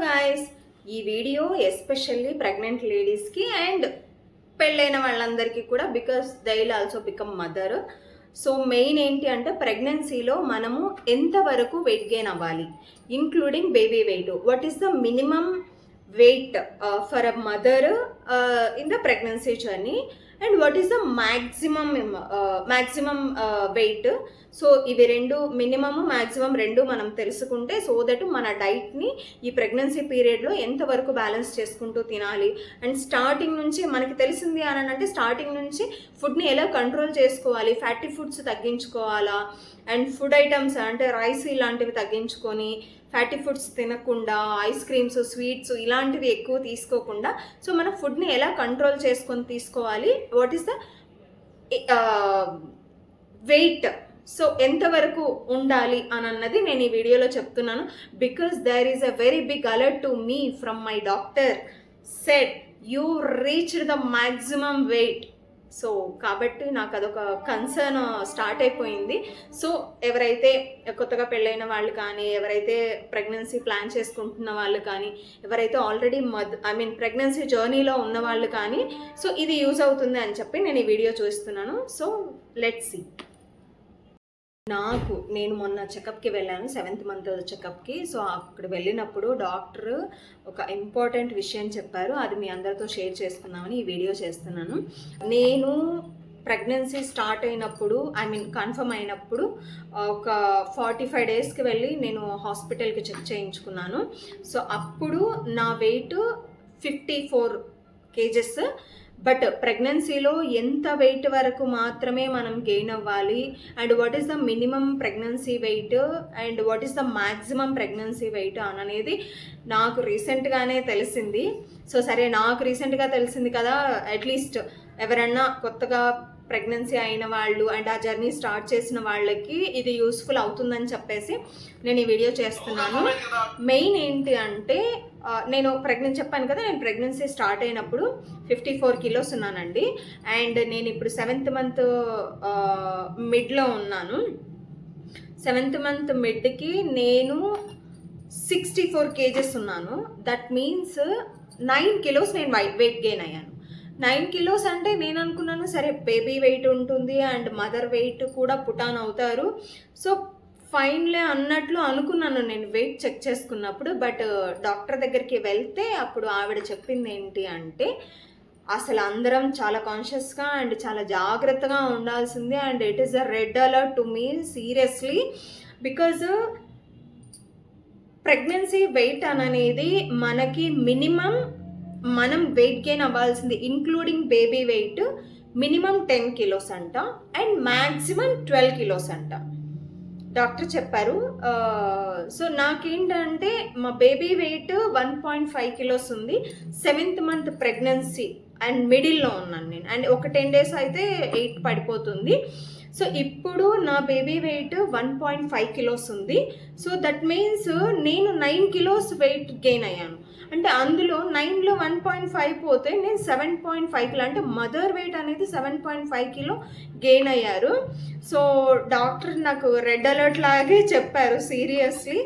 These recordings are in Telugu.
గాయస్, ఈ వీడియో ఎస్పెషల్లీ ప్రెగ్నెంట్ లేడీస్కి అండ్ పెళ్ళైన వాళ్ళందరికీ కూడా, because they will also become mother. So మెయిన్ ఏంటి అంటే ప్రెగ్నెన్సీలో మనము ఎంతవరకు వెయిట్ గెయిన్ అవ్వాలి, including baby weight. What is the minimum weight for a mother in the pregnancy journey and what is the maximum weight. So ఇవి రెండు, మినిమమ్ మ్యాక్సిమం రెండు మనం తెలుసుకుంటే, సో దట్ మన డైట్ని ఈ ప్రెగ్నెన్సీ పీరియడ్లో ఎంతవరకు బ్యాలెన్స్ చేసుకుంటూ తినాలి. అండ్ స్టార్టింగ్ నుంచి మనకి తెలిసింది అని అంటే స్టార్టింగ్ నుంచి ఫుడ్ని ఎలా కంట్రోల్ చేసుకోవాలి, ఫ్యాటీ ఫుడ్స్ తగ్గించుకోవాలా, అండ్ ఫుడ్ ఐటమ్స్ అంటే రైస్ ఇలాంటివి తగ్గించుకొని ఫ్యాటీ ఫుడ్స్ తినకుండా, ఐస్ క్రీమ్స్, స్వీట్స్ ఇలాంటివి ఎక్కువ తీసుకోకుండా, సో మన ఫుడ్ని ఎలా కంట్రోల్ చేసుకొని తీసుకోవాలి, what is the weight, so ఎంతవరకు ఉండాలి అని అన్నది నేను ఈ వీడియోలో చెప్తున్నాను. Because there is a very big alert to me from my doctor, said you reached the maximum weight. So కాబట్టి నాకు అదొక కన్సర్న్ స్టార్ట్ అయిపోయింది. సో ఎవరైతే కొత్తగా పెళ్ళైన వాళ్ళు కానీ, ఎవరైతే ప్రెగ్నెన్సీ ప్లాన్ చేసుకుంటున్న వాళ్ళు కానీ, ఎవరైతే ఆల్రెడీ ప్రెగ్నెన్సీ జర్నీలో ఉన్న వాళ్ళు కానీ, సో ఇది యూజ్ అవుతుంది అని చెప్పి నేను ఈ వీడియో చూస్తున్నాను. So let's see. నేను మొన్న చెకప్కి వెళ్ళాను, 7th month చెకప్కి. సో అక్కడ వెళ్ళినప్పుడు డాక్టర్ ఒక ఇంపార్టెంట్ విషయం చెప్పారు, అది మీ అందరితో షేర్ చేసుకుందామని ఈ వీడియో చేస్తున్నాను. నేను ప్రెగ్నెన్సీ స్టార్ట్ అయినప్పుడు, కన్ఫర్మ్ అయినప్పుడు ఒక 45 daysకి వెళ్ళి నేను హాస్పిటల్కి చెక్ చేయించుకున్నాను. సో అప్పుడు నా వెయిట్ 54 kgs. బట్ ప్రెగ్నెన్సీలో ఎంత వెయిట్ వరకు మాత్రమే మనం గెయిన్ అవ్వాలి, and what is the minimum pregnancy weight and what is the maximum pregnancy weight అనేది నాకు రీసెంట్గానే తెలిసింది. సో సరే, నాకు రీసెంట్గా తెలిసింది కదా, అట్లీస్ట్ ఎవరన్నా కొత్తగా ప్రెగ్నెన్సీ అయిన వాళ్ళు అండ్ ఆ జర్నీ స్టార్ట్ చేసిన వాళ్ళకి ఇది యూస్ఫుల్ అవుతుందని చెప్పేసి నేను ఈ వీడియో చేస్తున్నాను. మెయిన్ ఏంటి అంటే నేను చెప్పాను కదా, నేను ప్రెగ్నెన్సీ స్టార్ట్ అయినప్పుడు 54 kilos ఉన్నానండి. అండ్ నేను ఇప్పుడు 7th month మిడ్లో ఉన్నాను. 7th month మిడ్కి నేను 64 kgs ఉన్నాను. దట్ మీన్స్ 9 kilos నేను వెయిట్ గెయిన్ అయ్యాను. 9 kilos అంటే నేను అనుకున్నాను సరే బేబీ వెయిట్ ఉంటుంది అండ్ మదర్ వెయిట్ కూడా పుటాన్ అవుతారు, సో ఫైన్లే అన్నట్లు అనుకున్నాను నేను వెయిట్ చెక్ చేసుకున్నప్పుడు. బట్ డాక్టర్ దగ్గరికి వెళ్తే అప్పుడు ఆవిడ చెప్పింది ఏంటి అంటే, అసలు అందరం చాలా కాన్షియస్గా అండ్ చాలా జాగ్రత్తగా ఉండాల్సిందే, and it is a red alert to me seriously. Because pregnancy weight అనేది మనకి మినిమం మనం వెయిట్ గెయిన్ అవ్వాల్సింది, including baby weight, minimum 10 kilos అంట అండ్ మ్యాక్సిమం 12 kilos అంట డాక్టర్ చెప్పారు. సో నాకేంటంటే మా బేబీ వెయిట్ 1.5 kilos ఉంది. 7th month ప్రెగ్నెన్సీ అండ్ మిడిల్లో ఉన్నాను నేను, అండ్ ఒక 10 days అయితే 8 పడిపోతుంది. సో ఇప్పుడు నా బేబీ వెయిట్ 1.5 kilos ఉంది. సో దట్ మీన్స్ నేను 9 kilos వెయిట్ గెయిన్ అయ్యాను. అంటే అందులో 9లో 1.5 పోతే నేను 7.5 kilo, అంటే మదర్ వెయిట్ అనేది 7.5 kilo గెయిన్ అయ్యారు. సో డాక్టర్ నాకు రెడ్ అలర్ట్ లాగే చెప్పారు సీరియస్లీ.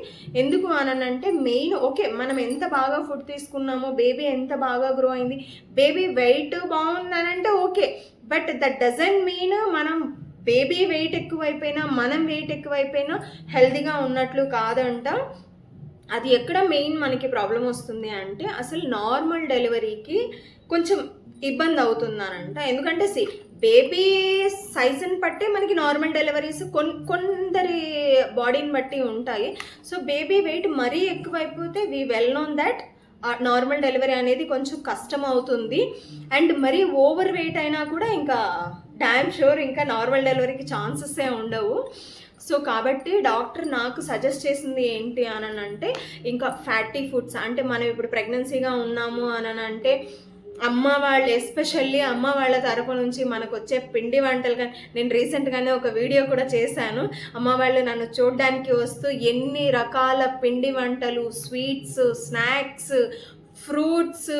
ఎందుకు అనంటే మెయిన్ ఓకే, మనం ఎంత బాగా ఫుడ్ తీసుకున్నామో, బేబీ ఎంత బాగా గ్రో అయింది, బేబీ వెయిట్ బాగుందనంటే okay, but that doesn't mean మనం బేబీ వెయిట్ ఎక్కువైపోయినా, మనం వెయిట్ ఎక్కువైపోయినా హెల్తీగా ఉన్నట్లు కాదంట. అది ఎక్కడ మెయిన్ మనకి ప్రాబ్లం వస్తుంది అంటే, అసలు నార్మల్ డెలివరీకి కొంచెం ఇబ్బంది అవుతుందనంట. ఎందుకంటే బేబీ సైజుని బట్టి మనకి నార్మల్ డెలివరీస్ కొందరి బాడీని బట్టి ఉంటాయి. సో బేబీ వెయిట్ మరీ ఎక్కువైపోతే we well known that normal delivery అనేది కొంచెం కష్టం అవుతుంది. అండ్ మరీ ఓవర్ వెయిట్ అయినా కూడా ఇంకా డామ్ షూర్ ఇంకా నార్మల్ డెలివరీకి ఛాన్సెసే ఉండవు. సో కాబట్టి డాక్టర్ నాకు సజెస్ట్ చేసింది ఏంటి అని అంటే, ఇంకా ఫ్యాటీ ఫుడ్స్ అంటే మనం ఇప్పుడు ప్రెగ్నెన్సీగా ఉన్నాము అని అంటే అమ్మ వాళ్ళు, ఎస్పెషల్లీ అమ్మ వాళ్ళ తరపు నుంచి మనకు వచ్చే పిండి వంటలు కానీ, నేను రీసెంట్గానే ఒక వీడియో కూడా చేశాను, అమ్మ వాళ్ళు నన్ను చూడడానికి వస్తూ ఎన్ని రకాల పిండి వంటలు, sweets, snacks, fruits,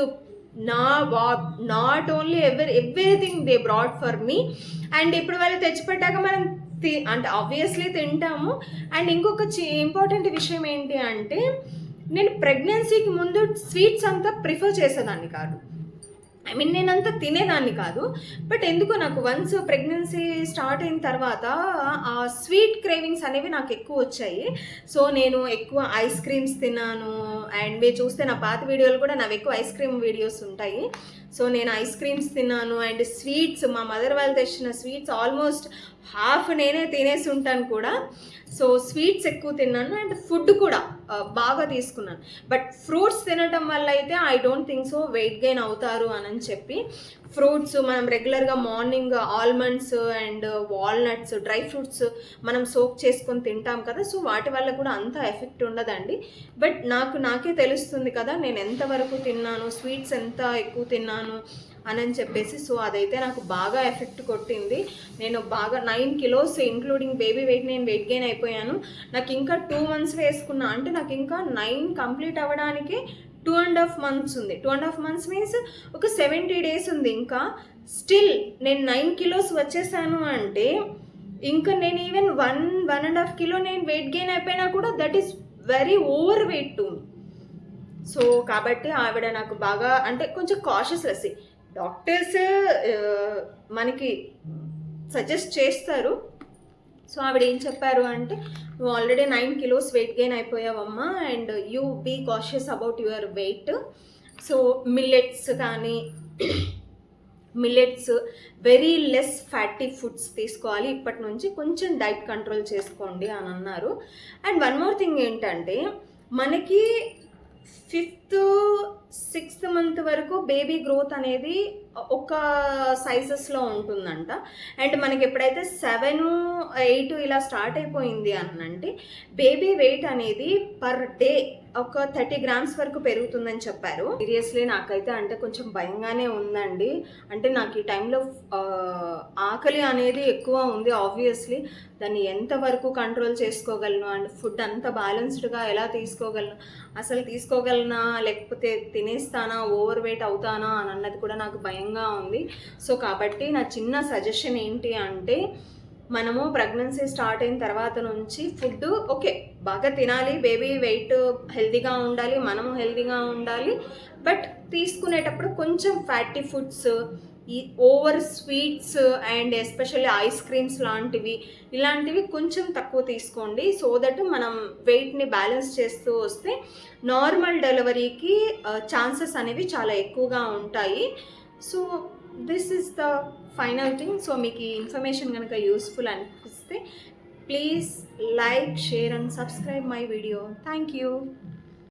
not only everything they brought for me. And ఇప్పుడు వాళ్ళు తెచ్చిపెట్టాక మనం అంటే ఆబ్వియస్లీ తింటాము. అండ్ ఇంకొక ఇంపార్టెంట్ విషయం ఏంటి అంటే, నేను ప్రెగ్నెన్సీకి ముందు స్వీట్స్ అంతా ప్రిఫర్ చేసేదాన్ని కాదు. ఐ మీన్ నేనంతా తినేదాన్ని కాదు. బట్ ఎందుకో నాకు వన్స్ ప్రెగ్నెన్సీ స్టార్ట్ అయిన తర్వాత ఆ స్వీట్ క్రేవింగ్స్ అనేవి నాకు ఎక్కువ వచ్చాయి. సో నేను ఎక్కువ ఐస్ క్రీమ్స్ తిన్నాను. అండ్ మీరు చూస్తే నా పాత వీడియోలు కూడా నావి ఎక్కువ ఐస్ క్రీమ్ వీడియోస్ ఉంటాయి. సో నేను ఐస్ క్రీమ్స్ తిన్నాను. అండ్ స్వీట్స్, మా మదర్ వాళ్ళు తెచ్చిన స్వీట్స్ ఆల్మోస్ట్ హాఫ్ నేనే తినేసి ఉంటాను కూడా. సో స్వీట్స్ ఎక్కువ తిన్నాను. అండ్ ఫుడ్ కూడా బాగా తీసుకున్నాను. బట్ ఫ్రూట్స్ తినటం వల్ల అయితే I don't think so weight gain అవుతారు అని చెప్పి. ఫ్రూట్స్ మనం రెగ్యులర్గా morning almonds and walnuts, dry fruits మనం సోక్ చేసుకొని తింటాం కదా. సో వాటి వల్ల కూడా అంత ఎఫెక్ట్ ఉండదండి. బట్ నాకే తెలుస్తుంది కదా నేను ఎంతవరకు తిన్నాను, స్వీట్స్ ఎంత ఎక్కువ తిన్నాను అని చెప్పేసి. సో అదైతే నాకు బాగా ఎఫెక్ట్ కొట్టింది. నేను బాగా 9 kilos ఇంక్లూడింగ్ బేబీ వెయిట్ నేను వెయిట్ గెయిన్ అయిపోయాను. నాకు ఇంకా 2 months వేసుకున్నా అంటే నాకు ఇంకా 9 కంప్లీట్ అవ్వడానికి 2.5 months ఉంది. 2.5 months మీన్స్ ఒక 70 days ఉంది. ఇంకా స్టిల్ నేను 9 kilos వచ్చేసాను అంటే ఇంకా నేను ఈవెన్ 1.5 kilo నేను వెయిట్ గెయిన్ అయిపోయినా కూడా that is very over weight to me. So కాబట్టి ఆవిడ నాకు బాగా అంటే కొంచెం కాషియస్ లెస్. డాక్టర్స్ మనకి సజెస్ట్ చేస్తారు. సో ఆవిడ ఏం చెప్పారు అంటే, నువ్వు ఆల్రెడీ 9 kilos వెయిట్ గెయిన్ అయిపోయావమ్మా and you be cautious about your weight. So millets very less fatty foods తీసుకోవాలి, ఇప్పటి నుంచి కొంచెం డైట్ కంట్రోల్ చేసుకోండి అని అన్నారు. అండ్ వన్ మోర్ థింగ్ ఏంటంటే, మనకి 5th 6th month వరకు బేబీ గ్రోత్ అనేది ఒక సైజెస్లో ఉంటుందంట. అండ్ మనకి ఎప్పుడైతే 7, 8 ఇలా స్టార్ట్ అయిపోయింది అని అంటే బేబీ వెయిట్ అనేది పర్ డే ఒక 30 grams వరకు పెరుగుతుందని చెప్పారు. సీరియస్లీ నాకైతే అంటే కొంచెం భయంగానే ఉందండి. అంటే నాకు ఈ టైంలో ఆకలి అనేది ఎక్కువ ఉంది. ఆబ్వియస్లీ దాన్ని ఎంతవరకు కంట్రోల్ చేసుకోగలను అండ్ ఫుడ్ అంత బ్యాలెన్స్డ్గా ఎలా తీసుకోగలను, అసలు తీసుకోగలనా లేకపోతే తినేస్తానా, ఓవర్ వెయిట్ అవుతానా అని అన్నది కూడా నాకు భయంగా ఉంది. సో కాబట్టి నా చిన్న సజెషన్ ఏంటి అంటే, మనము ప్రెగ్నెన్సీ స్టార్ట్ అయిన తర్వాత నుంచి ఫుడ్ ఓకే బాగా తినాలి, బేబీ వెయిట్ హెల్తీగా ఉండాలి, మనము హెల్తీగా ఉండాలి. బట్ తీసుకునేటప్పుడు కొంచెం ఫ్యాటీ ఫుడ్స్, ఈ over sweets and especially ice creams ఇలాంటివి కొంచెం తక్కువ తీసుకోండి. సో దట్ మనం వెయిట్ని బ్యాలెన్స్ చేస్తూ వస్తే నార్మల్ డెలివరీకి ఛాన్సెస్ అనేవి చాలా ఎక్కువగా ఉంటాయి. So this is the final thing. So మీకు ఈ ఇన్ఫర్మేషన్ కనుక యూస్ఫుల్ అనిపిస్తే please like, share and subscribe my video. Thank you.